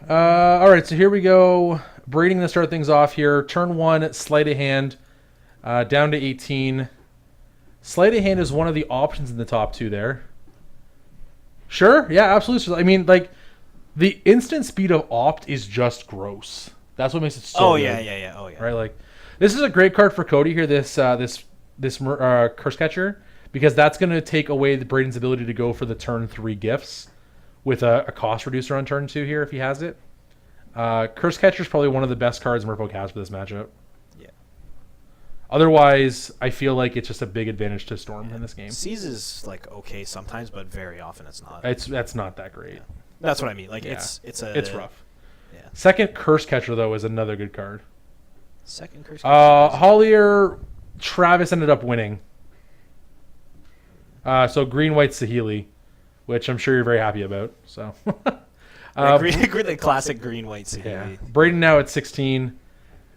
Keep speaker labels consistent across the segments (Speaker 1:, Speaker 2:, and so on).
Speaker 1: All right, so here we go. Braiding to start things off here. Turn 1, sleight of hand, down to 18. Sleight of hand is one of the options in the top 2 there. Sure, yeah, absolutely. I mean, like, the instant speed of Opt is just gross. That's what makes it so good.
Speaker 2: Yeah. Oh, yeah.
Speaker 1: Right, like, this is a great card for Cody here, this Curse Catcher, because that's going to take away the Braiden's ability to go for the turn 3 gifts with a cost reducer on turn 2 here if he has it. Curse Catcher is probably one of the best cards Merfolk has for this matchup.
Speaker 2: Yeah.
Speaker 1: Otherwise, I feel like it's just a big advantage to Storm in this game.
Speaker 2: Seize is like okay sometimes, but very often it's not.
Speaker 1: That's not that great.
Speaker 2: Yeah. That's what I mean. Like
Speaker 1: Yeah.
Speaker 2: it's
Speaker 1: rough.
Speaker 2: Yeah.
Speaker 1: Second Curse Catcher though is another good card.
Speaker 2: Second Curse Catcher.
Speaker 1: Hollier, Travis ended up winning. So green white Sahili, which I'm sure you're very happy about. So.
Speaker 2: The classic green white Sahili.
Speaker 1: Yeah. Braiden now at 16.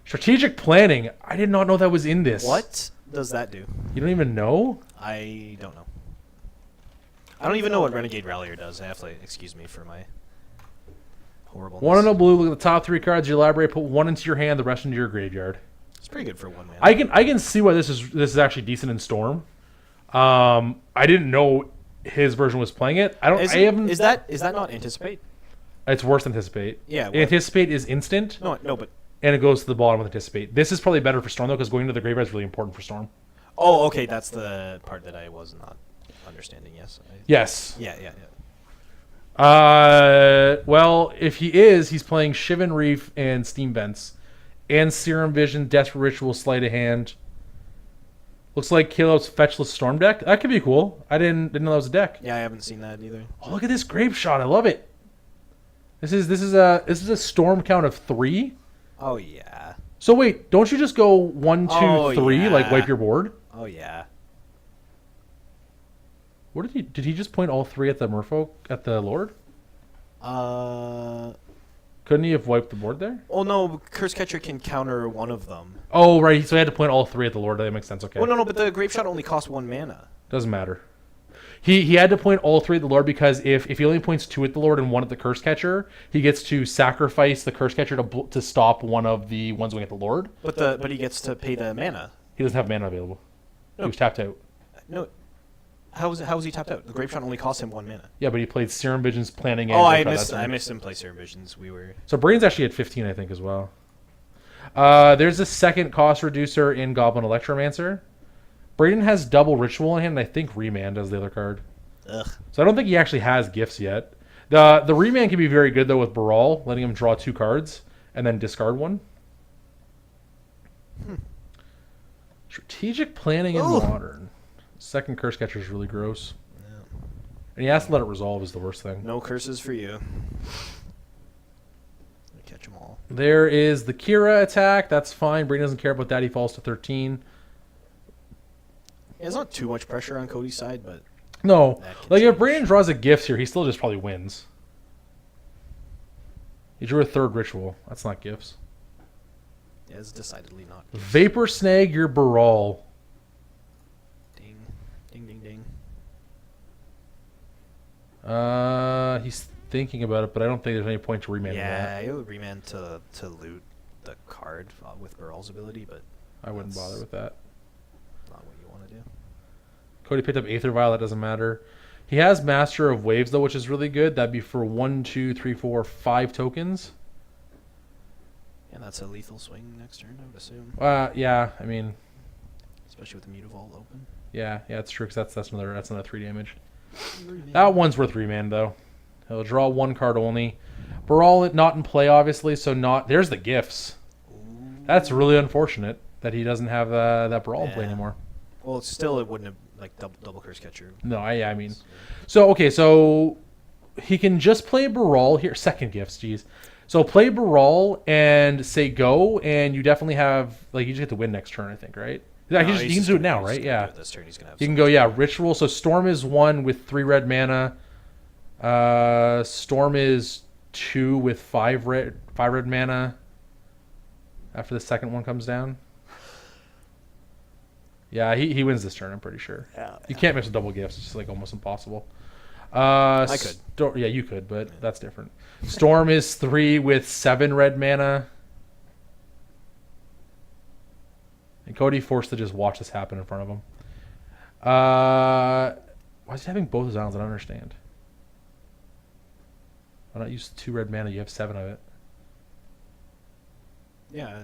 Speaker 1: Strategic planning. I did not know that was in this.
Speaker 2: What does that do?
Speaker 1: You don't even know?
Speaker 2: I don't know. I don't even know what Renegade Rallier does. I have to excuse me for my horribleness.
Speaker 1: 1 and a blue. Look at the top 3 cards. You elaborate. Put 1 into your hand. The rest into your graveyard.
Speaker 2: It's pretty good for 1 man.
Speaker 1: I can see why this is actually decent in Storm. I didn't know his version was playing it.
Speaker 2: Is that not Anticipate?
Speaker 1: It's worse than Anticipate.
Speaker 2: Yeah.
Speaker 1: Anticipate is instant.
Speaker 2: No, but.
Speaker 1: And it goes to the bottom with Anticipate. This is probably better for Storm, though, because going to the graveyard is really important for Storm.
Speaker 2: Oh, okay. That's the part that I was not understanding. Yes.
Speaker 1: Yes.
Speaker 2: Yeah.
Speaker 1: Well, if he's playing Shivan Reef and Steam Vents. And Serum Vision, Desperate Ritual, Sleight of Hand. Looks like Caleb's Fetchless Storm deck. That could be cool. I didn't know that was a deck.
Speaker 2: Yeah, I haven't seen that either.
Speaker 1: Oh, look at this Grape Shot. I love it. This is a storm count of 3.
Speaker 2: Oh yeah.
Speaker 1: So wait, don't you just go 1, 2, 3,
Speaker 2: yeah.
Speaker 1: like wipe your board?
Speaker 2: Oh yeah.
Speaker 1: What did he just point all 3 at the Merfolk at the Lord? Couldn't he have wiped the board there?
Speaker 2: Oh no, Curse Catcher can counter one of them.
Speaker 1: Oh right, so he had to point all 3 at the Lord. That makes sense. Okay.
Speaker 2: Oh no, but the Grape Shot only costs 1 mana.
Speaker 1: Doesn't matter. He had to point all 3 at the Lord because if he only points 2 at the Lord and 1 at the Curse Catcher, he gets to sacrifice the Curse Catcher to stop one of the ones going at the Lord.
Speaker 2: But he gets to pay the mana.
Speaker 1: He doesn't have mana available.
Speaker 2: No.
Speaker 1: He was tapped out.
Speaker 2: No. How was he tapped out? The Grape Shot only cost him 1 mana.
Speaker 1: Yeah, but he played Serum Visions, planning.
Speaker 2: Oh, I missed him play Serum Visions.
Speaker 1: So Braiden's actually at 15, I think, as well. There's a second cost reducer in Goblin Electromancer. Braiden has double Ritual in hand, and I think Remand as the other card.
Speaker 2: Ugh.
Speaker 1: So I don't think he actually has gifts yet. The Remand can be very good, though, with Baral, letting him draw 2 cards and then discard 1. Strategic planning in Modern. Second Curse Catcher is really gross.
Speaker 2: Yeah.
Speaker 1: And he has to let it resolve is the worst thing.
Speaker 2: No curses for you. Catch them all.
Speaker 1: There is the Kira attack. That's fine. Braiden doesn't care about that. He falls to 13.
Speaker 2: Yeah, it's not too much pressure on Cody's side, but...
Speaker 1: No. Like, if Braiden draws a gift here, he still just probably wins. He drew a 3rd Ritual. That's not gifts.
Speaker 2: Yeah, it's decidedly not gifts.
Speaker 1: Vapor Snag your Baral.
Speaker 2: Ding. Ding, ding, ding.
Speaker 1: He's thinking about it, but I don't think there's any point to remand
Speaker 2: that. Yeah, it would remand to loot the card with Burrell's ability, but...
Speaker 1: I wouldn't bother with that.
Speaker 2: Not what you want to do.
Speaker 1: Cody picked up Aether Vial. That doesn't matter. He has Master of Waves, though, which is really good. That'd be for 1, 2, 3, 4, 5 tokens.
Speaker 2: Yeah, that's a lethal swing next turn, I would assume.
Speaker 1: Yeah, I mean...
Speaker 2: Especially with the Mutavault open.
Speaker 1: Yeah, it's true, because that's another 3 damage. That one's worth remand, though. He'll draw 1 card only. Baral not in play, obviously, so not... There's the gifts.
Speaker 2: Ooh.
Speaker 1: That's really unfortunate that he doesn't have that Baral in play anymore.
Speaker 2: Well, still, it wouldn't have, like, double Curse Catcher.
Speaker 1: No, I mean... So, okay, so... He can just play Baral here. Second gifts, jeez. So play Baral and say go, and you definitely have... Like, you just get to win next turn, I think, right?
Speaker 2: No,
Speaker 1: he can do it now, right? Yeah.
Speaker 2: This turn he's gonna have
Speaker 1: you can go, yeah, Ritual. So Storm is 1 with 3 red mana. Storm is 2 with 5 red mana. After the second one comes down. Yeah, he wins this turn, I'm pretty sure.
Speaker 2: Yeah,
Speaker 1: you can't miss a double gifts. It's just like almost impossible.
Speaker 2: I could.
Speaker 1: Yeah, you could, but that's different. Storm is 3 with 7 red mana. And Cody forced to just watch this happen in front of him. Why is he having both his islands? I don't understand. Why not use 2 red mana? You have 7 of it.
Speaker 2: Yeah.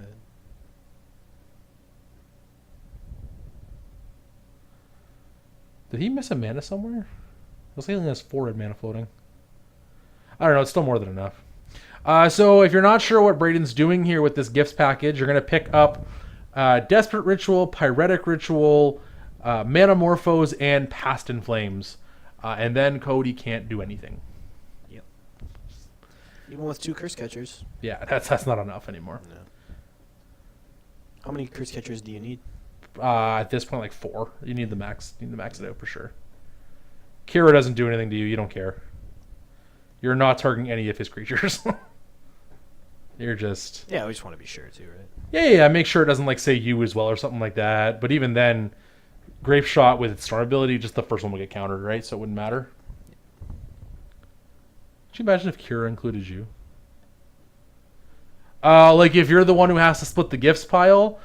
Speaker 1: Did he miss a mana somewhere? Looks like he only has 4 red mana floating. I don't know. It's still more than enough. So if you're not sure what Braiden's doing here with this gifts package, you're going to pick up Desperate Ritual, Pyretic Ritual, Metamorphose, and Past in Flames. And then Cody can't do anything.
Speaker 2: Yep. Even with 2 Curse Catchers.
Speaker 1: Yeah, that's not enough anymore.
Speaker 2: No. How many Curse Catchers do you need?
Speaker 1: At this point, like 4. You need to max it out for sure. Kira doesn't do anything to you. You don't care. You're not targeting any of his creatures. You're just...
Speaker 2: Yeah, we just want to be sure too, right?
Speaker 1: Yeah. Make sure it doesn't like say you as well or something like that. But even then, Grape Shot with its storm ability, just the first one will get countered, right? So it wouldn't matter. Could you imagine if Kira included you? Like if you're the one who has to split the gifts pile,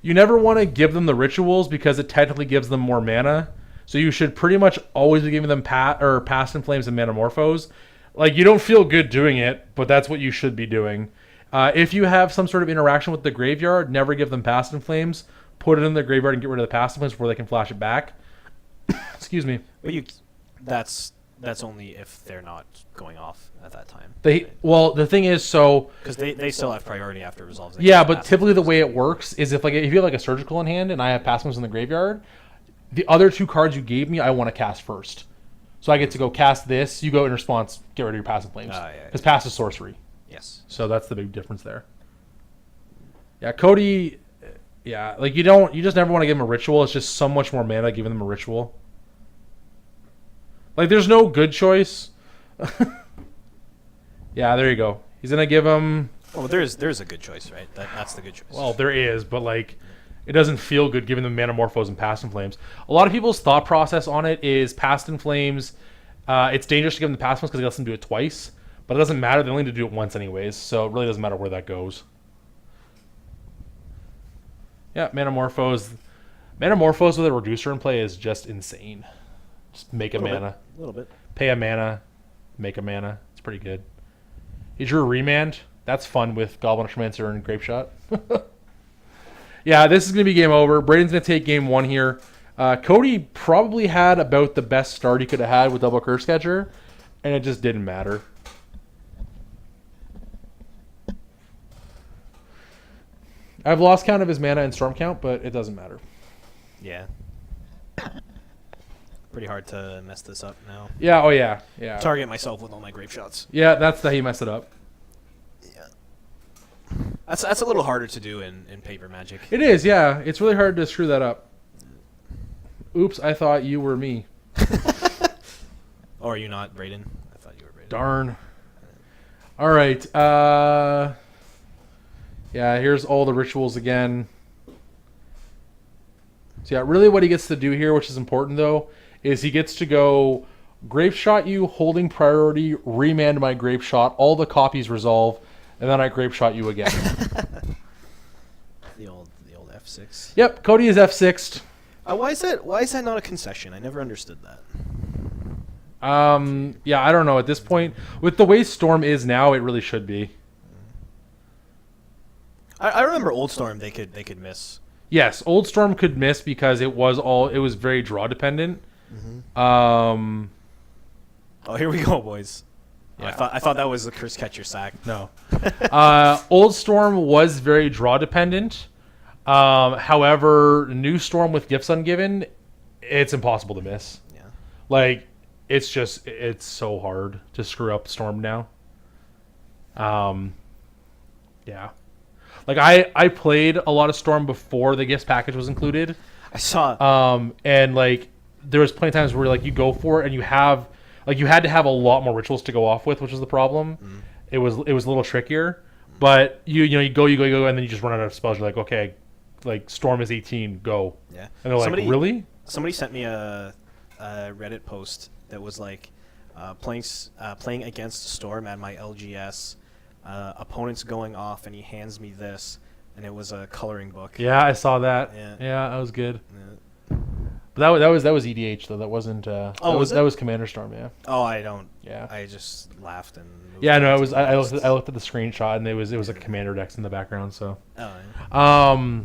Speaker 1: you never want to give them the rituals because it technically gives them more mana. So you should pretty much always be giving them Past in Flames and Metamorphose. Like, you don't feel good doing it, but that's what you should be doing. If you have some sort of interaction with the graveyard, never give them Past in Flames. Put it in the graveyard and get rid of the Past in Flames before they can flash it back. Excuse me.
Speaker 2: But that's only if they're not going off at that time.
Speaker 1: Well, the thing is, so...
Speaker 2: Because they still have priority after resolves.
Speaker 1: Yeah, but typically the way it works is if you have like a Surgical in hand and I have Past in Flames in the graveyard, the other 2 cards you gave me, I want to cast first. So I get to go cast this. You go in response, get rid of your Past in Flames. Because Past is sorcery.
Speaker 2: Yes.
Speaker 1: So that's the big difference there. Yeah, Cody. Yeah, like you just never want to give him a ritual. It's just so much more mana giving them a ritual. Like there's no good choice. Yeah, there you go. He's gonna give him.
Speaker 2: Well, there's a good choice, right? That's the good choice.
Speaker 1: Well, there is, but like. It doesn't feel good giving them Metamorphose and Past in Flames. A lot of people's thought process on it is Past in Flames. It's dangerous to give them the Past in Flames because they lets them do it twice. But it doesn't matter. They only need to do it once anyways. So it really doesn't matter where that goes. Yeah, Metamorphose. Metamorphose with a Reducer in play is just insane. Just make a mana.
Speaker 2: A little bit.
Speaker 1: Pay a mana. Make a mana. It's pretty good. He drew a Remand. That's fun with Goblin Necromancer and Grape Shot. Yeah, this is going to be game over. Braiden's going to take game 1 here. Cody probably had about the best start he could have had with Double Curse Catcher, and it just didn't matter. I've lost count of his mana and storm count, but it doesn't matter.
Speaker 2: Yeah. Pretty hard to mess this up now.
Speaker 1: Yeah, oh yeah.
Speaker 2: Target myself with all my Grape Shots.
Speaker 1: Yeah, that's how he messed it up.
Speaker 2: That's a little harder to do in paper Magic.
Speaker 1: It is, yeah. It's really hard to screw that up. Oops, I thought you were me.
Speaker 2: Oh, are you not Braiden? I thought you were Braiden.
Speaker 1: Darn. All right. Yeah, here's all the rituals again. So yeah, really what he gets to do here, which is important though, is he gets to go Grape Shot you, holding priority, remand my Grape Shot, all the copies resolve, and then I Grape Shot you again.
Speaker 2: the old F6.
Speaker 1: Yep, Cody is F6'd.
Speaker 2: Why is that not a concession? I never understood that.
Speaker 1: Yeah, I don't know. At this point, with the way Storm is now, it really should be.
Speaker 2: I remember Old Storm. They could miss.
Speaker 1: Yes, Old Storm could miss because it was very draw dependent.
Speaker 2: Mm-hmm. Oh, here we go, boys.
Speaker 1: Yeah.
Speaker 2: I thought that was the Curse Catcher sack.
Speaker 1: No. Old Storm was very draw dependent. However, New Storm with Gifts Ungiven, it's impossible to miss.
Speaker 2: Yeah.
Speaker 1: Like, it's so hard to screw up Storm now. Yeah. Like, I played a lot of Storm before the Gifts package was included.
Speaker 2: I saw.
Speaker 1: And, like, there was plenty of times where, like, you go for it and you had to have a lot more rituals to go off with, which was the problem. Mm. It was a little trickier. But, you go, and then you just run out of spells. You're like, okay, like, Storm is 18, go.
Speaker 2: Yeah.
Speaker 1: And they're like, really?
Speaker 2: Somebody sent me a Reddit post that was like, Playing against Storm at my LGS. Opponent's going off, and he hands me this, and it was a coloring book.
Speaker 1: Yeah, I saw that.
Speaker 2: Yeah.
Speaker 1: Yeah, that was good.
Speaker 2: Yeah.
Speaker 1: But that was EDH though. That wasn't. That was Commander Storm. Yeah.
Speaker 2: Oh, I don't.
Speaker 1: Yeah.
Speaker 2: I just laughed and. Moved
Speaker 1: Yeah, no,
Speaker 2: on
Speaker 1: it
Speaker 2: to
Speaker 1: was.
Speaker 2: the
Speaker 1: I
Speaker 2: next.
Speaker 1: looked at the screenshot, and it was a Commander decks in the background. So.
Speaker 2: Oh. Yeah.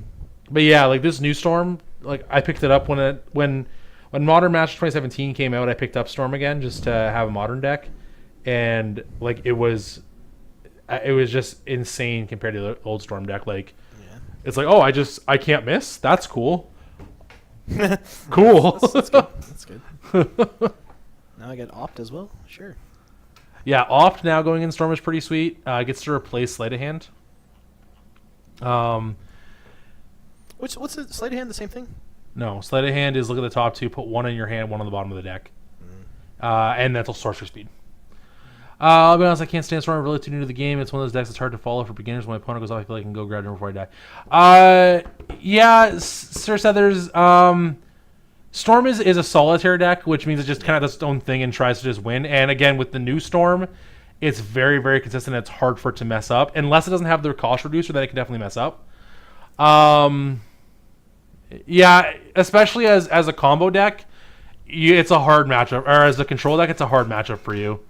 Speaker 1: But yeah, like this new Storm, like I picked it up when Modern Masters 2017 came out. I picked up Storm again just to have a modern deck, and like it was just insane compared to the old Storm deck. Like,
Speaker 2: Yeah.
Speaker 1: it's like, oh, I can't miss. That's cool. Cool.
Speaker 2: That's good. That's good. Now I get Opt as well. Sure.
Speaker 1: Yeah, Opt now going in Storm is pretty sweet. Gets to replace Sleight of Hand.
Speaker 2: What's it? Sleight of Hand the same thing?
Speaker 1: No, Sleight of Hand is look at the top two, put one in your hand, one on the bottom of the deck. And mental sorcerer speed. I'll be honest, I can't stand Storm. I'm really too new to the game. It's one of those decks that's hard to follow for beginners. When my opponent goes off, I feel like I can go grab him before I die. Yeah, Sir Sethers. Storm is a solitaire deck, which means it just kind of does its own thing and tries to just win. And again, with the new Storm, it's very, very consistent. It's hard for it to mess up. Unless it doesn't have the cost reducer, that it can definitely mess up. Yeah, especially as a combo deck, it's a hard matchup. Or as a control deck, it's a hard matchup for you.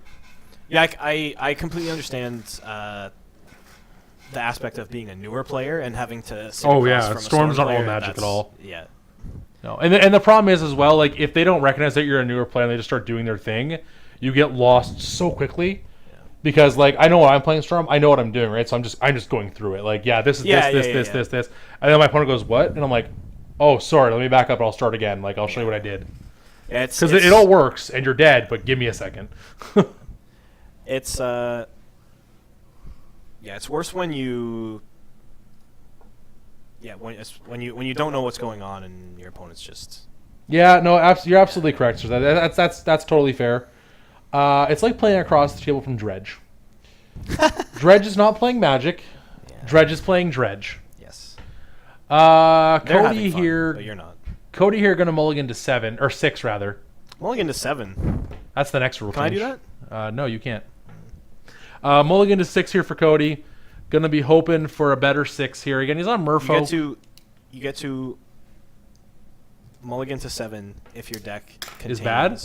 Speaker 2: Yeah, I completely understand the aspect of being a newer player and having to. Sit
Speaker 1: Oh,
Speaker 2: across
Speaker 1: yeah,
Speaker 2: from a
Speaker 1: Storm's not all
Speaker 2: player.
Speaker 1: magic at all.
Speaker 2: Yeah.
Speaker 1: No, and the problem is as well, like if they don't recognize that you're a newer player and they just start doing their thing, you get lost so quickly. Because like I know what I'm playing Storm, I know what I'm doing, right? So I'm just going through it. Like this is this, and then my opponent goes what, and I'm like, oh sorry, let me back up and I'll start again. Like I'll show you what I did.
Speaker 2: Yeah,
Speaker 1: because it all works and you're dead, but give me a second.
Speaker 2: It's it's worse when you when you don't know what's going on and your opponent's just
Speaker 1: Yeah, no, you're absolutely correct. So that's totally fair. It's like playing across the table from Dredge. Dredge is not playing Magic.
Speaker 2: Yeah.
Speaker 1: Dredge is playing Dredge.
Speaker 2: Yes.
Speaker 1: Cody
Speaker 2: having fun,
Speaker 1: here.
Speaker 2: but you're not.
Speaker 1: Cody here going to mulligan to 7 or 6 rather.
Speaker 2: Mulligan to 7.
Speaker 1: That's the next rule.
Speaker 2: Can
Speaker 1: change.
Speaker 2: I do that?
Speaker 1: No, you can't. Mulligan to 6 here for Cody. Going to be hoping for a better 6 here again. He's on Murpho.
Speaker 2: You get to mulligan to 7 if your deck contains
Speaker 1: Is bad?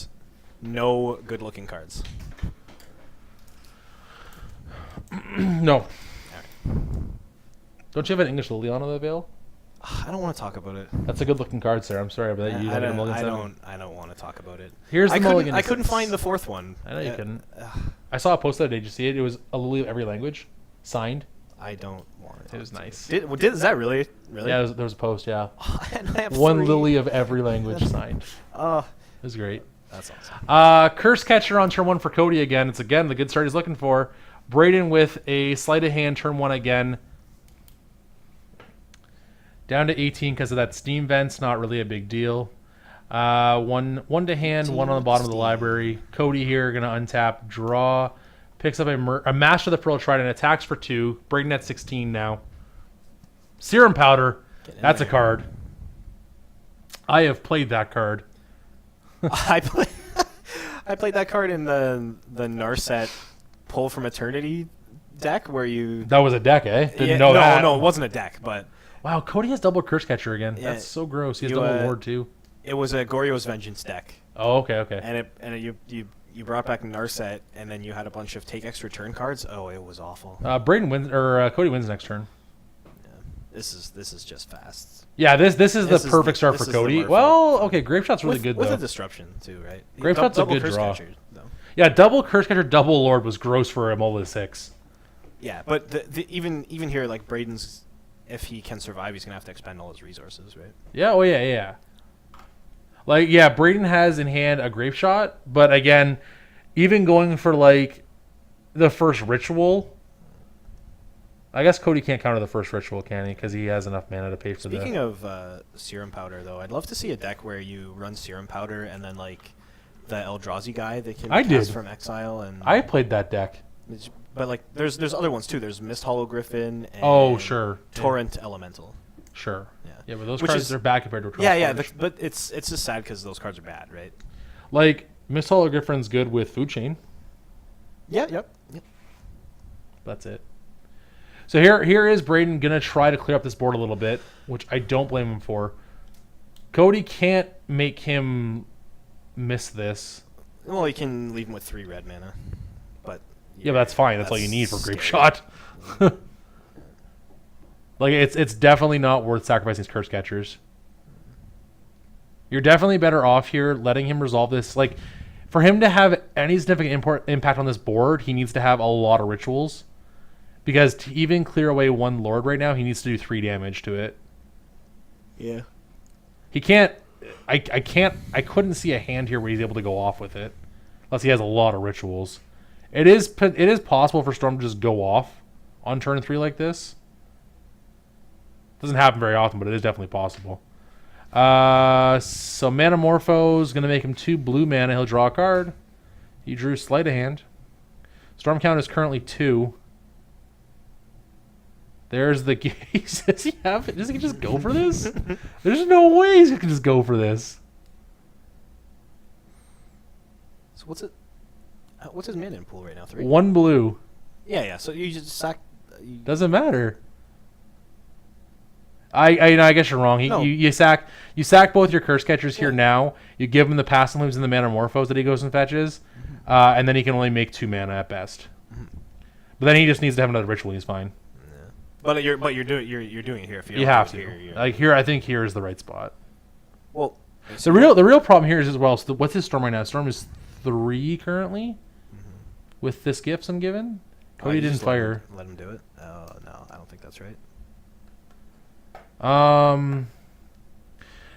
Speaker 2: no good-looking cards.
Speaker 1: No. Don't you have an English Liliana avail?
Speaker 2: I don't want to talk about it.
Speaker 1: That's a good-looking card, sir. I'm sorry, but you
Speaker 2: I
Speaker 1: don't. Mulligan 7.
Speaker 2: don't want to talk about it.
Speaker 1: Here's the mulligan.
Speaker 2: I couldn't find the 4th one.
Speaker 1: I know you couldn't. I saw a post that day. Did you see it? It was a Lily of every language, signed.
Speaker 2: I don't want it.
Speaker 1: It was nice.
Speaker 2: Is that really?
Speaker 1: Yeah, there was a post. Yeah,
Speaker 2: And I have
Speaker 1: one
Speaker 2: 3.
Speaker 1: Lily of every language signed. It
Speaker 2: Oh,
Speaker 1: was great.
Speaker 2: that's awesome.
Speaker 1: Curse Catcher on turn 1 for Cody again. It's again the good start he's looking for. Braiden with a sleight of hand turn 1 again. Down to 18 because of that steam vents. Not really a big deal. One to hand, one on the bottom of the library. Cody here going to untap, draw, picks up a Master of the Pearl Trident, attacks for 2. Braiden at 16 now. Serum Powder. That's a card. I have played that card.
Speaker 2: I played that card in the Narset Pull from Eternity deck where you.
Speaker 1: That was a deck, eh? Didn't know
Speaker 2: no,
Speaker 1: that.
Speaker 2: No, it wasn't a deck, but.
Speaker 1: Wow, Cody has double Curse Catcher again.
Speaker 2: Yeah,
Speaker 1: That's so gross. He has
Speaker 2: you,
Speaker 1: double Ward too.
Speaker 2: It was a Goryo's Vengeance deck.
Speaker 1: Oh, okay.
Speaker 2: And you brought back Narset, and then you had a bunch of take extra turn cards. Oh, it was awful.
Speaker 1: Braiden wins or Cody wins next turn.
Speaker 2: Yeah. This is just fast.
Speaker 1: Yeah, this is the perfect start for Cody. Well, okay, Grape Shot's really good
Speaker 2: with
Speaker 1: though.
Speaker 2: With a disruption too, right?
Speaker 1: Grape Shot's a good draw.
Speaker 2: Catcher,
Speaker 1: yeah, double Curse Catcher, double Lord was gross for a Mola 6.
Speaker 2: Yeah, but even here, like Braiden's, if he can survive, he's gonna have to expend all his resources, right?
Speaker 1: Yeah. Oh yeah. Like Braiden has in hand a Grape Shot, but again, even going for like the first ritual. I guess Cody can't counter the first ritual, can he? Because he has enough mana to pay for that.
Speaker 2: Speaking of Serum Powder, though, I'd love to see a deck where you run Serum Powder and then like the Eldrazi guy they can cast from exile. And
Speaker 1: I played that deck.
Speaker 2: But like, there's other ones too. There's Mist Hollow Griffin. And
Speaker 1: oh sure.
Speaker 2: Torrent Elemental.
Speaker 1: Sure.
Speaker 2: Yeah.
Speaker 1: Yeah, but those cards are bad compared to a
Speaker 2: Yeah. But it's just sad because those cards are bad, right?
Speaker 1: Like Miss Hologriffin's good with food chain.
Speaker 2: Yeah. Yep.
Speaker 1: That's it. So here is Braiden gonna try to clear up this board a little bit, which I don't blame him for. Cody can't make him miss this.
Speaker 2: Well, you can leave him with 3 red mana, but
Speaker 1: Yeah, but that's fine. That's all you need for Grape
Speaker 2: scary.
Speaker 1: Shot. Like it's definitely not worth sacrificing his Curse Catchers. You're definitely better off here letting him resolve this. Like, for him to have any significant impact on this board, he needs to have a lot of rituals. Because to even clear away 1 Lord right now, he needs to do 3 damage to it.
Speaker 2: Yeah.
Speaker 1: He can't. I couldn't see a hand here where he's able to go off with it, unless he has a lot of rituals. It is possible for Storm to just go off on turn 3 like this. Doesn't happen very often, but it is definitely possible. So Manamorpho's going to make him 2 blue mana. He'll draw a card. He drew Sleight of Hand. Storm count is currently 2. There's the... Does he have it? Does he just go for this? There's no way he can just go for this.
Speaker 2: So what's it? What's his mana in pool right now? 3.
Speaker 1: 1 blue.
Speaker 2: Yeah. So you just sack.
Speaker 1: Doesn't matter. I guess you're wrong.
Speaker 2: No.
Speaker 1: You sack both your Curse Catchers here now. You give him the Pass and Looms and the Manamorphose that he goes and fetches, and then he can only make 2 mana at best. But then he just needs to have another ritual. And he's fine.
Speaker 2: But you're doing it here. If you
Speaker 1: You
Speaker 2: don't
Speaker 1: have
Speaker 2: do
Speaker 1: to.
Speaker 2: it here,
Speaker 1: Like here, I think here is the right spot.
Speaker 2: Well,
Speaker 1: The real problem here is as well. So what's his Storm right now? Storm is 3 currently, with this gifts I'm given. Cody didn't fire.
Speaker 2: Let him do it. Oh no, I don't think that's right.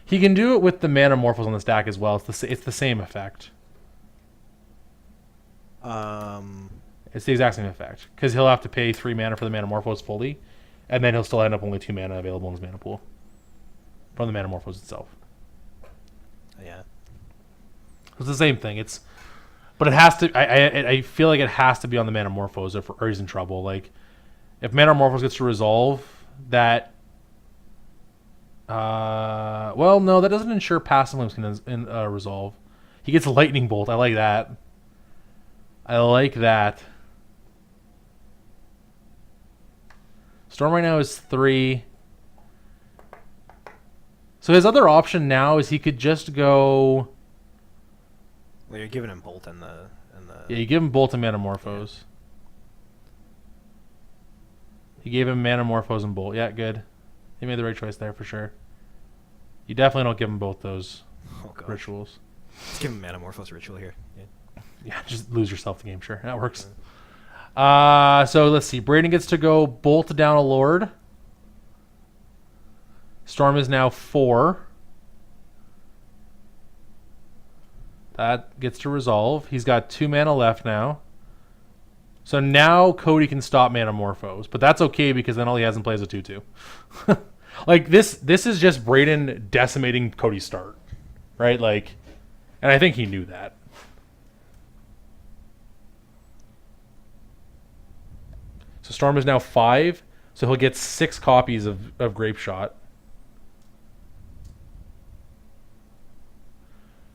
Speaker 1: He can do it with the Manamorphose on the stack as well. It's the same effect. It's the exact same effect because he'll have to pay 3 mana for the Manamorphose fully, and then he'll still end up only 2 mana available in his mana pool from the Manamorphose itself.
Speaker 2: Yeah.
Speaker 1: It's the same thing. But it has to. I feel like it has to be on the Manamorphose or he's in trouble. Like, if Manamorphose gets to resolve that. Well, no, that doesn't ensure Passive Limbs can resolve. He gets Lightning Bolt. I like that. Storm right now is 3. So his other option now is he could just go.
Speaker 2: Well, you're giving him Bolt and the.
Speaker 1: Yeah, you give him Bolt and Manamorphose. He gave him Manamorphose and Bolt. Yeah, good. He made the right choice there for sure. You definitely don't give him both those rituals.
Speaker 2: Let's give him Manamorphose ritual here.
Speaker 1: Yeah, just lose yourself the game. Sure, that works. So let's see. Braiden gets to go bolt down a Lord. Storm is now 4. That gets to resolve. He's got 2 mana left now. So now Cody can stop Manamorphose, but that's okay because then all he has in play is a 2/2. Like this is just Braiden decimating Cody's start, right? Like, and I think he knew that. So Storm is now 5, so he'll get 6 copies of Grape Shot.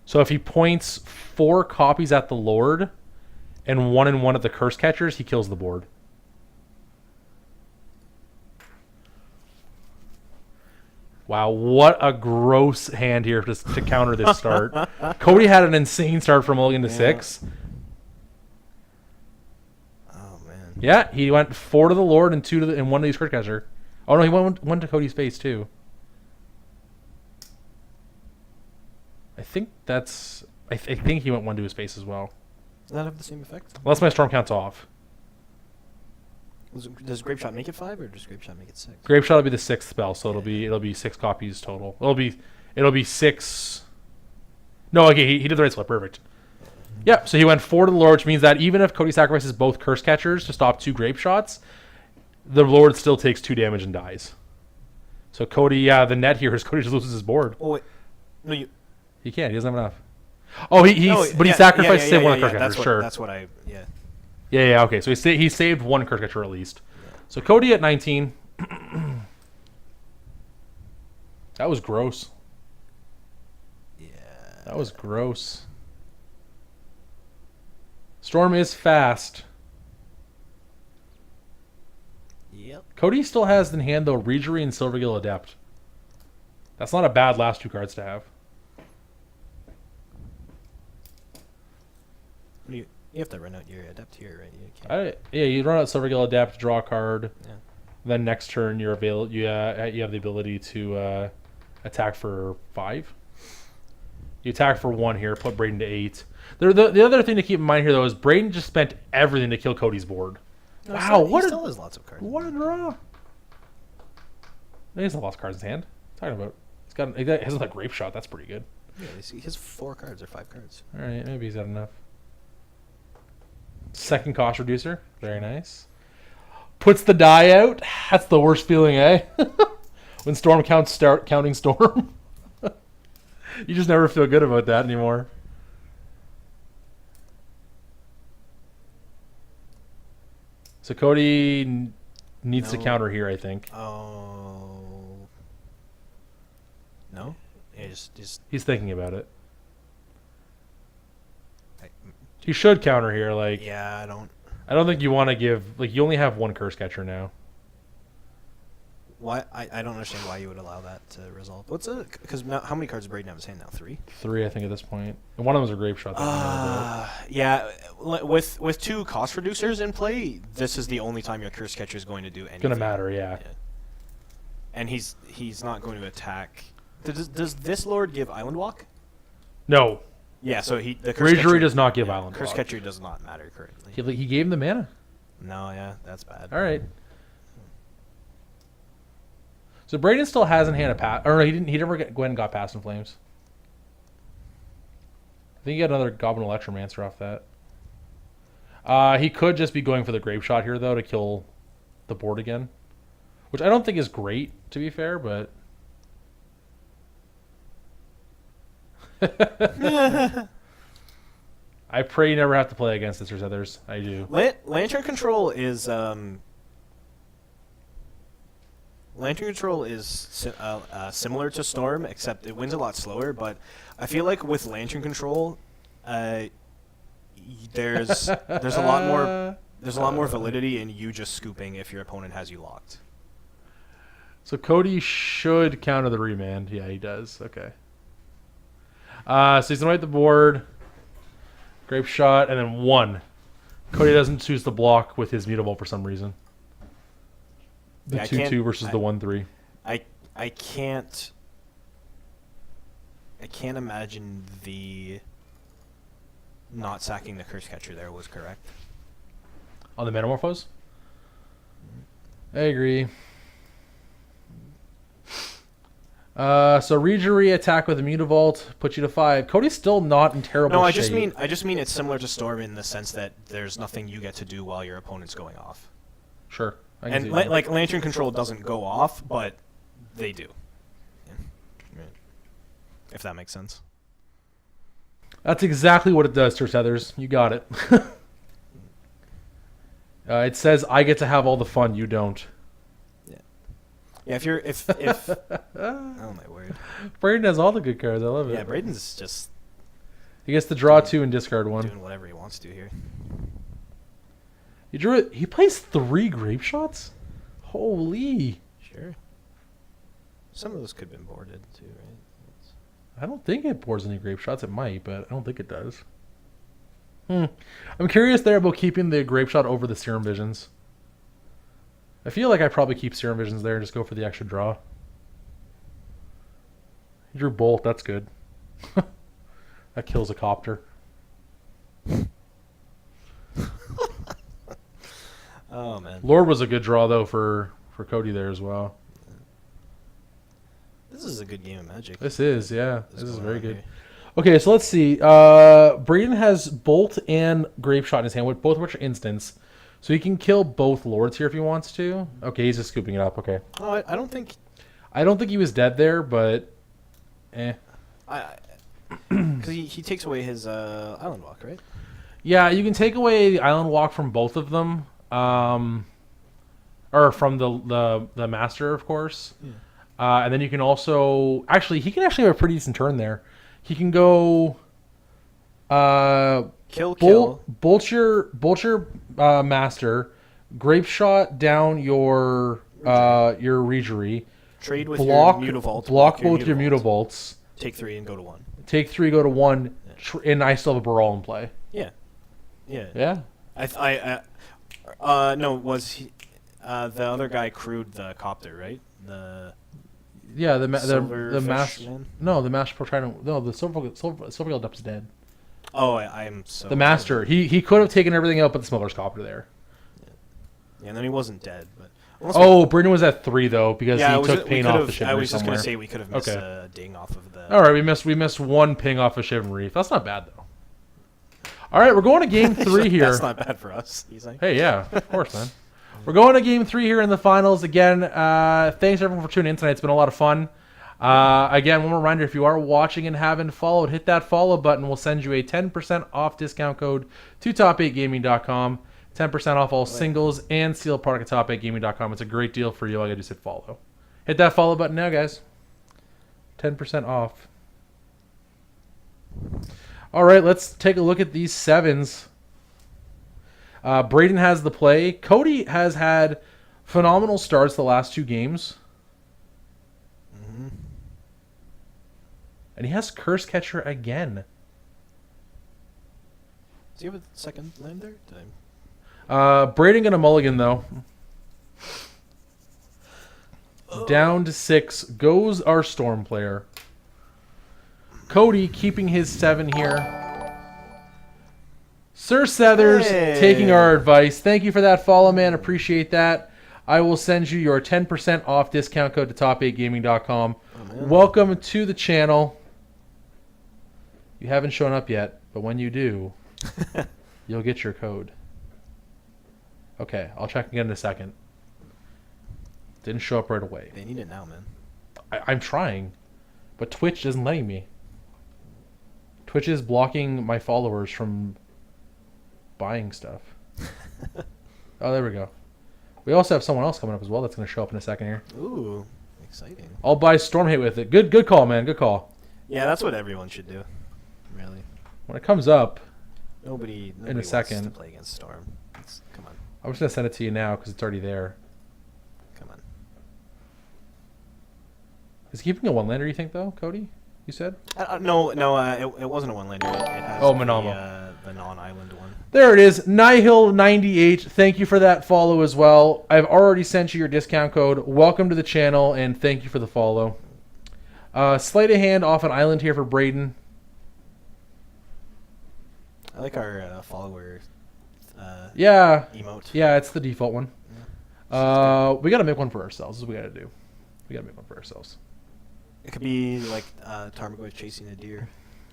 Speaker 1: So if he points 4 copies at the Lord and 1 and 1 at the Curse Catchers, he kills the board. Wow, what a gross hand here to counter this start. Cody had an insane start from Mulligan to 6.
Speaker 2: Oh man.
Speaker 1: Yeah, he went 4 to the Lord and 2 to and 1 to the Curse Catcher. Oh no, he went 1 to Cody's face too. I think he went 1 to his face as well.
Speaker 2: Does that have the same effect?
Speaker 1: Unless my Storm count's off.
Speaker 2: Does Grape Shot make it 5 or does Grape Shot make it 6?
Speaker 1: Grape Shot will be the 6th spell, so it'll be 6 copies total. It'll be 6. No, okay, he did the right split. Perfect. Yeah, so he went 4 to the Lord, which means that even if Cody sacrifices both Curse Catchers to stop 2 Grape Shots, the Lord still takes 2 damage and dies. So Cody, the net here is Cody just loses his board.
Speaker 2: Oh wait, no,
Speaker 1: He can't. He doesn't have enough. Oh, he sacrificed to save 1 Curse Catcher. Sure.
Speaker 2: That's what I. Yeah.
Speaker 1: Yeah. Okay, so he saved 1 Curse Catcher at least. Yeah. So Cody at 19. That was gross.
Speaker 2: Yeah.
Speaker 1: That was gross. Storm is fast.
Speaker 2: Yep.
Speaker 1: Cody still has in hand, though, Regery and Silvergill Adept. That's not a bad last 2 cards to have.
Speaker 2: You have to run out your Adept here, right? You can't.
Speaker 1: Yeah, you run out Silvergill Adept, draw a card.
Speaker 2: Yeah.
Speaker 1: Then next turn, you have the ability to attack for 5. You attack for 1 here, put Braiden to 8. The other thing to keep in mind here, though, is Braiden just spent everything to kill Cody's board.
Speaker 2: No,
Speaker 1: Wow,
Speaker 2: he still has lots of cards.
Speaker 1: What a draw! He has a lot of cards in hand. What are you talking about? He has a grape shot. That's pretty good.
Speaker 2: Yeah, he has 4 cards or 5 cards.
Speaker 1: All right, maybe he's got enough. Second cost reducer, very nice. Puts the die out. That's the worst feeling, eh? When Storm start counting Storm. You just never feel good about that anymore. So Cody needs to counter here, I think.
Speaker 2: Oh. No? Yeah,
Speaker 1: He's thinking about it. He should counter here.
Speaker 2: Yeah,
Speaker 1: I don't think you want to give... you only have 1 Curse Catcher now.
Speaker 2: Why? I don't understand why you would allow that to resolve. Because how many cards does Braiden have in his hand now? 3?
Speaker 1: 3, I think, at this point. And one of them is a grape shot.
Speaker 2: Yeah. With 2 cost reducers in play, this is the only time your Curse Catcher is going to do anything.
Speaker 1: It's going to matter, yeah.
Speaker 2: And he's not going to attack. Does this Lord give Island Walk?
Speaker 1: No.
Speaker 2: Yeah, so the Curse
Speaker 1: Regery does not give Island
Speaker 2: Curse
Speaker 1: Walk.
Speaker 2: Catcher does not matter currently.
Speaker 1: He gave him the mana.
Speaker 2: No, yeah, that's bad.
Speaker 1: All right. So Braiden still has in hand a pass. Or no, he didn't. He never go ahead and got Past in Flames. I think he got another Goblin Electromancer off that. He could just be going for the Grape Shot here, though, to kill the board again. Which I don't think is great, to be fair, but... I pray you never have to play against this or others. I do.
Speaker 2: Lantern Control is... Lantern Control is similar to Storm, except it wins a lot slower, but I feel like with Lantern Control, there's a lot more validity in you just scooping if your opponent has you locked.
Speaker 1: So Cody should counter the remand. Yeah, he does. Okay. So he's gonna write the board, Grape Shot, and then 1. Cody doesn't choose to block with his Mutable for some reason. The 2/2 versus the 1/3.
Speaker 2: I can't imagine the not sacking the Curse Catcher there was correct.
Speaker 1: On the Metamorphose? I agree. So Regery attack with Immutavault puts you to 5. Cody's still not in terrible shape.
Speaker 2: No, I just mean it's similar to Storm in the sense that there's nothing you get to do while your opponent's going off.
Speaker 1: Sure.
Speaker 2: And like Lantern Control doesn't go off, but they do. Yeah. If that makes sense.
Speaker 1: That's exactly what it does, Tercethers. You got it. It says I get to have all the fun, you don't.
Speaker 2: Yeah, if oh my word.
Speaker 1: Braiden has all the good cards. I love it.
Speaker 2: Yeah, Braiden's just
Speaker 1: he gets to draw 2 and discard 1.
Speaker 2: doing whatever he wants to here.
Speaker 1: He drew it. He plays 3 Grape Shots? Holy.
Speaker 2: Sure. Some of those could have been boarded too, right?
Speaker 1: I don't think it boards any Grape Shots. It might, but I don't think it does. I'm curious there about keeping the Grape Shot over the Serum Visions. I feel like I probably keep Serum Visions there and just go for the extra draw. He drew Bolt. That's good. That kills a Copter.
Speaker 2: Oh man.
Speaker 1: Lord was a good draw though for Cody there as well.
Speaker 2: This is a good game of Magic.
Speaker 1: This is, yeah. This is very good.
Speaker 2: Here.
Speaker 1: Okay, so let's see. Braiden has Bolt and Grape Shot in his hand, both of which are instants. So he can kill both Lords here if he wants to. Okay, he's just scooping it up. Okay.
Speaker 2: Oh, I don't think
Speaker 1: he was dead there, but
Speaker 2: because he takes away his Island Walk, right?
Speaker 1: Yeah, you can take away the Island Walk from both of them, or from the Master, of course. Yeah. And then you can also he can actually have a pretty decent turn there. He can go.
Speaker 2: Kill.
Speaker 1: Bolt your master. Grape shot down your Regery.
Speaker 2: Trade with
Speaker 1: Block
Speaker 2: your Mutavault.
Speaker 1: block both your Mutavaults.
Speaker 2: Take 3 and go to 1.
Speaker 1: Take 3, go to 1, and I still have a Baral in play.
Speaker 2: Yeah.
Speaker 1: Yeah.
Speaker 2: No, was he? The other guy crewed the copter, right? The
Speaker 1: master.
Speaker 2: man?
Speaker 1: No, the master Trident. No, the silver Depth's dead.
Speaker 2: Oh, I'm so.
Speaker 1: The master. He could have taken everything out, but the smuggler's copter there.
Speaker 2: Yeah, and then he wasn't dead, but.
Speaker 1: Braiden was at 3 though because he took pain off the ship.
Speaker 2: I was just gonna say we could have missed a ding off of the.
Speaker 1: All right, we missed 1 ping off of Shivan Reef. That's not bad though. All right, we're going to game 3 here.
Speaker 2: That's not bad for us. He's like.
Speaker 1: Hey, yeah, of course, man. We're going to game 3 here in the finals again. Thanks everyone for tuning in tonight. It's been a lot of fun. Again, one reminder: if you are watching and haven't followed, hit that follow button. We'll send you a 10% off discount code to top8gaming.com. 10% off all singles and sealed product at top8gaming.com. It's a great deal for you. All you gotta do is hit follow. Hit that follow button now, guys. 10% off. All right, let's take a look at these 7s. Braiden has the play. Cody has had phenomenal starts the last 2 games.
Speaker 2: Mm-hmm.
Speaker 1: And he has Curse Catcher again.
Speaker 2: Do you have a second land there?
Speaker 1: Braiden gonna mulligan though. Down to 6 goes our Storm player. Cody keeping his 7 here. Sir Sethers taking our advice. Thank you for that follow, man. Appreciate that. I will send you your 10% off discount code to top8gaming.com. Welcome to the channel. You haven't shown up yet, but when you do, you'll get your code. Okay, I'll check again in a second. Didn't show up right away.
Speaker 2: They need it now, man.
Speaker 1: I'm trying, but Twitch isn't letting me. Twitch is blocking my followers from buying stuff. Oh, there we go. We also have someone else coming up as well that's going to show up in a second here.
Speaker 2: Ooh, exciting.
Speaker 1: I'll buy Stormhate with it. Good call, man. Good call.
Speaker 2: Yeah, that's what everyone should do. Really.
Speaker 1: When it comes up,
Speaker 2: nobody
Speaker 1: in a second,
Speaker 2: wants to play against Storm. Come on.
Speaker 1: I'm just going to send it to you now because it's already there.
Speaker 2: Come on.
Speaker 1: Is he keeping a one-lander, you think, though, Cody? You said?
Speaker 2: No, it wasn't a one-lander. It has the non-island one.
Speaker 1: There it is. Nihil98. Thank you for that follow as well. I've already sent you your discount code. Welcome to the channel, and thank you for the follow. Sleight of hand off an island here for Braiden.
Speaker 2: I like our follower emote.
Speaker 1: Yeah, it's the default one. Yeah. We got to make one for ourselves. This is what we got to do. We got to make one for ourselves.
Speaker 2: It could be like Tarmogoyf chasing a deer.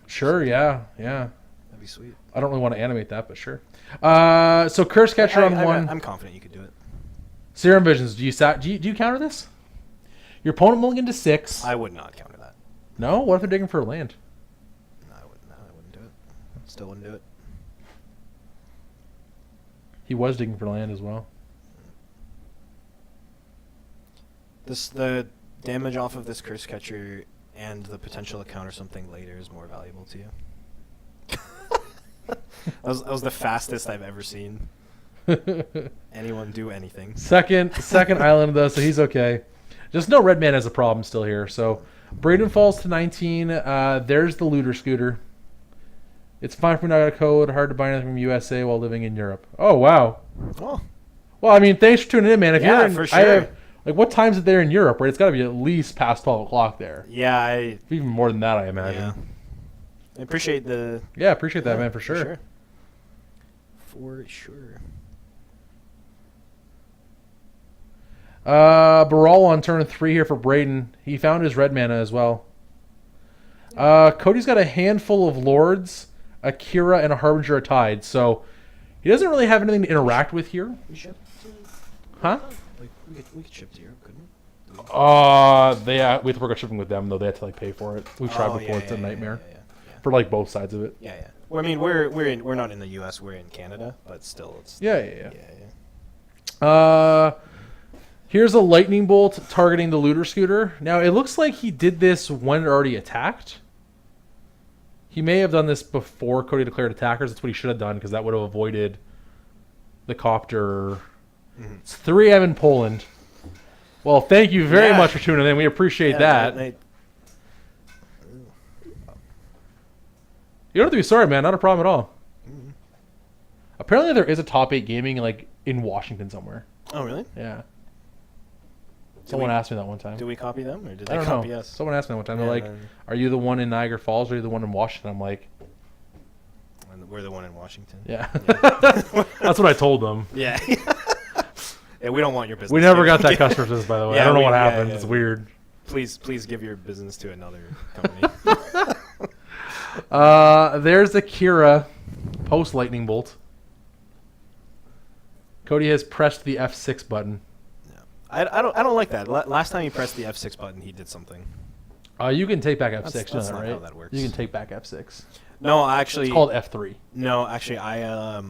Speaker 1: Sure, yeah.
Speaker 2: That'd be sweet.
Speaker 1: I don't really want to animate that, but sure. So Curse Catcher on 1.
Speaker 2: I'm confident you could do it.
Speaker 1: Serum Visions. Do you counter this? Your opponent mulligan to 6.
Speaker 2: I would not counter that.
Speaker 1: No? What if they're digging for a land?
Speaker 2: No, I wouldn't do it. Still wouldn't do it.
Speaker 1: He was digging for land as well.
Speaker 2: The damage off of this Curse Catcher and the potential to counter something later is more valuable to you. that was the fastest I've ever seen anyone do anything.
Speaker 1: Second island though, so he's okay. Just no red man has a problem still here. So Braiden falls to 19. There's the looter scooter. It's fine for not a code. Hard to buy anything from USA while living in Europe. Oh wow.
Speaker 2: Oh.
Speaker 1: Well, I mean, thanks for tuning in, man. If you're in,
Speaker 2: for sure.
Speaker 1: Like, what time is it there in Europe, right? It's got to be at least past 12 o'clock there.
Speaker 2: Yeah,
Speaker 1: even more than that, I imagine.
Speaker 2: Yeah. I appreciate the...
Speaker 1: Yeah, appreciate that, man, for sure.
Speaker 2: For sure.
Speaker 1: Baral on turn 3 here for Braiden. He found his red mana as well. Cody's got a handful of Lords, Akira, and a Harbinger of Tide, so he doesn't really have anything to interact with here. Huh?
Speaker 2: We could ship to Europe, couldn't we?
Speaker 1: We have to work on shipping with them though. They have to like pay for it. We've tried before. It's a nightmare for like both sides of it.
Speaker 2: Yeah. Well, I mean, we're not in the U.S. We're in Canada, but still, it's
Speaker 1: yeah. Here's a lightning bolt targeting the looter scooter. Now it looks like he did this when it already attacked. He may have done this before Cody declared attackers. That's what he should have done because that would have avoided the copter. It's 3M in Poland. Well, thank you very much for tuning in. We appreciate that. You don't have to be sorry, man. Not a problem at all. Apparently, there is a top 8 gaming like in Washington somewhere.
Speaker 2: Oh, really?
Speaker 1: Yeah. Someone asked me that one time.
Speaker 2: Do we copy them, or did
Speaker 1: I
Speaker 2: they
Speaker 1: don't
Speaker 2: copy
Speaker 1: know.
Speaker 2: us?
Speaker 1: Someone asked me that one time. They're like, "Are you the one in Niagara Falls, or are you the one in Washington?" I'm like,
Speaker 2: We're the one in Washington.
Speaker 1: "Yeah." That's what I told them.
Speaker 2: Yeah. Yeah, we don't want your business.
Speaker 1: We never got that customer service, by the way. I don't know what happened. It's weird.
Speaker 2: Please give your business to another company.
Speaker 1: There's Akira post lightning bolt. Cody has pressed the F6 button.
Speaker 2: I don't like that. Last time he pressed the F6 button, he did something.
Speaker 1: You can take back F6.
Speaker 2: That's not
Speaker 1: right?
Speaker 2: how that works.
Speaker 1: You can take back F6.
Speaker 2: No, actually,
Speaker 1: it's called F3.
Speaker 2: No, actually, I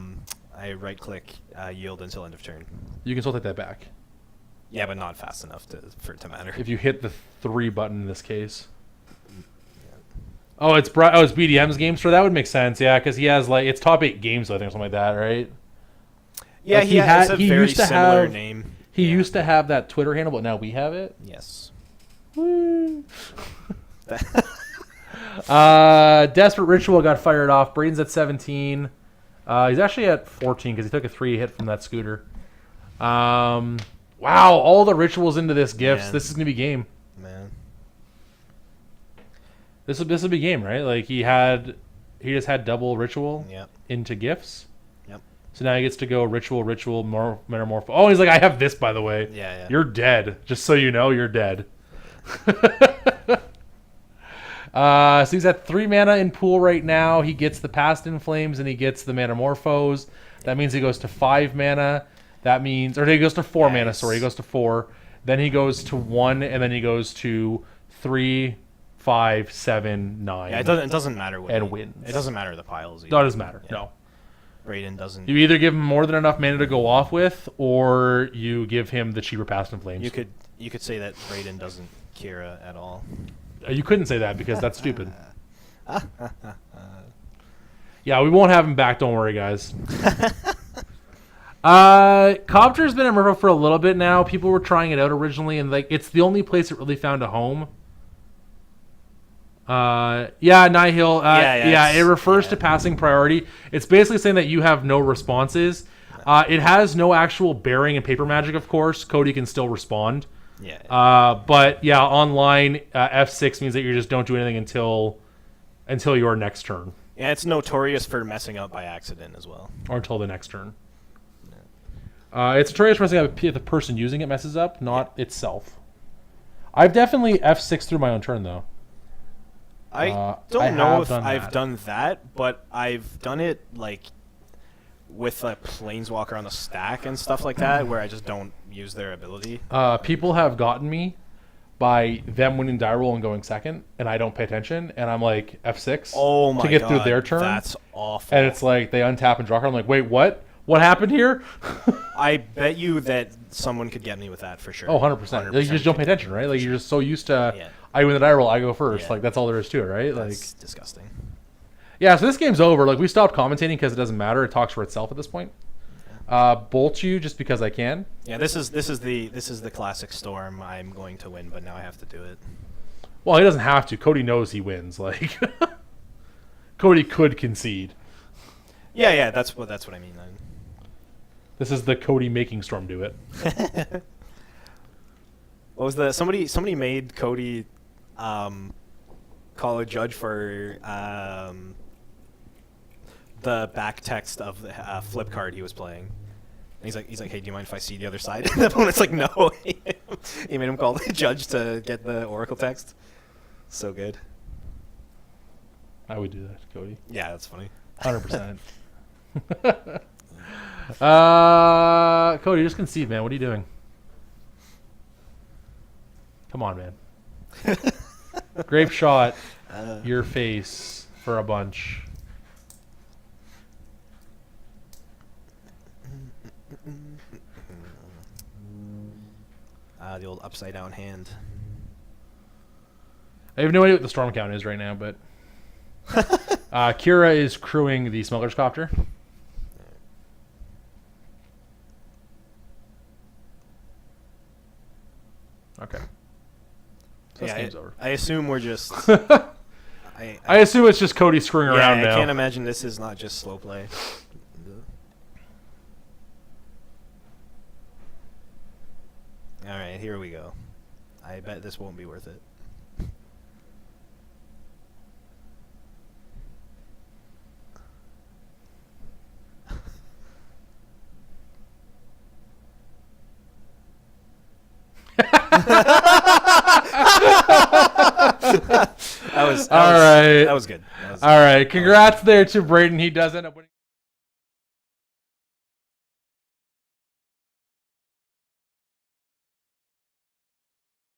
Speaker 2: right click yield until end of turn.
Speaker 1: You can still take that back.
Speaker 2: Yeah, but not fast enough for it to matter.
Speaker 1: If you hit the 3 button in this case. Oh, it's BDM's games, so that would make sense. Yeah, because he has like it's top 8 games, I think, or something like that, right?
Speaker 2: Yeah,
Speaker 1: like
Speaker 2: he has a very
Speaker 1: used to
Speaker 2: similar
Speaker 1: have,
Speaker 2: name.
Speaker 1: He used to have that Twitter handle, but now we have it.
Speaker 2: Yes.
Speaker 1: Desperate Ritual got fired off. Braiden's at 17. He's actually at 14 because he took a 3 hit from that scooter. Wow, all the rituals into this gifts. Man. This is gonna be game.
Speaker 2: Man.
Speaker 1: This will be game, right? Like he just had double ritual into gifts. Yep. So now he gets to go ritual, metamorpho. Oh, he's like, I have this, by the way.
Speaker 2: Yeah.
Speaker 1: You're dead. Just so you know, you're dead. So he's at 3 mana in pool right now. He gets the Past in Flames and he gets the Metamorphose. That means he goes to 5 mana. That means, or he goes to 4 mana. Sorry, he goes to 4. Then he goes to 1, and then he goes to 3, 5, 7, 9.
Speaker 2: Yeah, it doesn't matter what.
Speaker 1: And wins.
Speaker 2: It doesn't matter the piles. Either.
Speaker 1: No, it doesn't matter. Yeah. No.
Speaker 2: Braiden doesn't.
Speaker 1: You either give him more than enough mana to go off with, or you give him the cheaper Past in Flames.
Speaker 2: You could say that Braiden doesn't Kira at all.
Speaker 1: You couldn't say that because that's stupid. Yeah, we won't have him back. Don't worry, guys. Copter's been at Murphy for a little bit now. People were trying it out originally, and like it's the only place it really found a home. Nihil. It refers to passing priority. It's basically saying that you have no responses. It has no actual bearing in paper magic, of course. Cody can still respond. But yeah, online F6 means that you just don't do anything until your next turn.
Speaker 2: Yeah, it's notorious for messing up by accident as well.
Speaker 1: Or until the next turn. It's notorious for messing up if the person using it messes up, not itself. I've definitely F6 through my own turn, though.
Speaker 2: I don't know if I've done that, but I've done it like with a Planeswalker on the stack and stuff like that, where I just don't use their ability.
Speaker 1: People have gotten me by them winning die roll and going second, and I don't pay attention, and I'm like F6 to get through their turn.
Speaker 2: That's awful.
Speaker 1: And it's like they untap and draw card. I'm like, wait, what? What happened here?
Speaker 2: I bet you that someone could get me with that for sure.
Speaker 1: Oh, 100%. Like, you just don't pay attention, right? Like you're just so used to, I win the die roll, I go first.
Speaker 2: Yeah.
Speaker 1: Like that's all there is to it, right?
Speaker 2: That's
Speaker 1: like
Speaker 2: disgusting.
Speaker 1: Yeah, so this game's over. Like we stopped commentating because it doesn't matter. It talks for itself at this point. Bolt you just because I can.
Speaker 2: Yeah, this is the classic Storm. I'm going to win, but now I have to do it.
Speaker 1: Well, he doesn't have to. Cody knows he wins. Like Cody could concede.
Speaker 2: Yeah, that's what I mean. Then.
Speaker 1: This is the Cody making Storm do it.
Speaker 2: What was the somebody made Cody call a judge for the back text of the flip card he was playing. And he's like, hey, do you mind if I see the other side? And the opponent's like, no. He made him call the judge to get the Oracle text. So good.
Speaker 1: I would do that, Cody.
Speaker 2: Yeah, that's funny.
Speaker 1: 100%. Cody, just concede, man. What are you doing? Come on, man. Grape shot your face for a bunch.
Speaker 2: The old upside down hand.
Speaker 1: I have no idea what the storm count is right now, but Kira is crewing the smuggler's copter. Okay. So this game's over.
Speaker 2: I assume we're just.
Speaker 1: I assume it's just Cody screwing around now.
Speaker 2: I can't imagine this is not just slow play. All right, here we go. I bet this won't be worth it. That was good.
Speaker 1: All right. Congrats there to Braiden. He does end up winning.